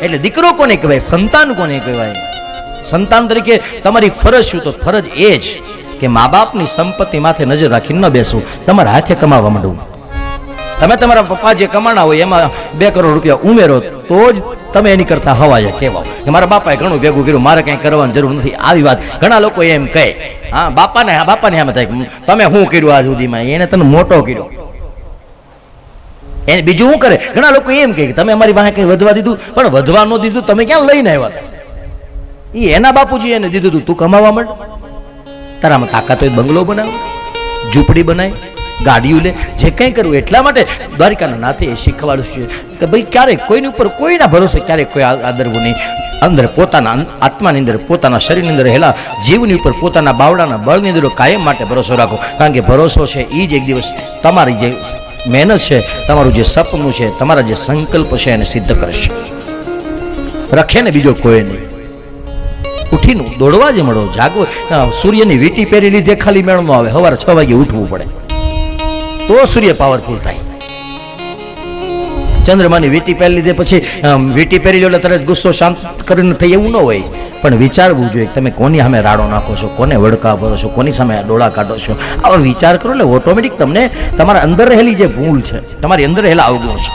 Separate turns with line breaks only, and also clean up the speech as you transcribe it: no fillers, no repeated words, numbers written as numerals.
એટલે દીકરો કોને કહેવાય? સંતાન કોને કહેવાય? સંતાન તરીકે તમારી ફરજ શું? તો ફરજ એ જ કે મા બાપની સંપત્તિ માથે નજર રાખીને ન બેસવું, તમારા હાથે કમાવા માંડવું. તમે તમારા પપ્પા જે કમાણા હોય એમાં 2 કરોડ રૂપિયા ઉમેરો તો જ તમે એની કરતા હવાય કહેવાઓ કે મારા બાપાએ ઘણું ભેગું કર્યું, મારે કંઈ કરવાની જરૂર નથી. આવી વાત ઘણા લોકો એમ કહે. હા, બાપાને એમ થાય તમે શું કર્યું આજ સુધીમાં, એને તને મોટો કર્યો. એને બીજું શું કરે? ઘણા લોકો એમ કહે તમે અમારી પાસે કઈ વધવા દીધું, પણ વધવા ન દીધું તમે ક્યાં લઈને આવ્યા? એ એના બાપુજી એને દીધું હતું, તું કમાવા માંડ. તારામાં તાકાત હોય બંગલો બનાવ, ઝૂંપડી બનાય, ગાડીઓ લે, જે કંઈ કરવું. એટલા માટે દ્વારિકાના નાથે એ શીખવાડ્યું છે કે ભાઈ ક્યારેક કોઈની ઉપર કોઈના ભરોસે ક્યારેક કોઈ આદરવું નહીં. અંદર પોતાના આત્માની અંદર, પોતાના શરીરની અંદર હેલા જીવની ઉપર, પોતાના બાવડાના બળની અંદર કાયમ માટે ભરોસો રાખો. કારણ કે ભરોસો છે એ જ એક દિવસ તમારી જે મહેનત છે, તમારું જે સપનું છે, તમારા જે સંકલ્પ છે એને સિદ્ધ કરશે. રખે ને બીજો કોઈ નહીં. ઉઠીને દોડવા જ મળો, જાગો. સૂર્યની વીંટી પહેરી લીધે ખાલી મેળ ન આવે, સવારે 6 વાગે ઉઠવું પડે તો સૂર્ય પાવરફુલ થાય. ચંદ્રમાની વીંટી પહેરી લીધે પછી વીંટી પહેરી લો એટલે તરત ગુસ્સો શાંત કરીને થઈ એવું ન હોય. પણ વિચારવું જોઈએ તમે કોની સામે રાડો નાખો છો, કોને વડકા ભરો છો, કોની સામે ડોળા કાઢો છો. આવો વિચાર કરો એટલે ઓટોમેટિક તમને તમારા અંદર રહેલી જે ભૂલ છે, તમારી અંદર રહેલા અવગુણ છે,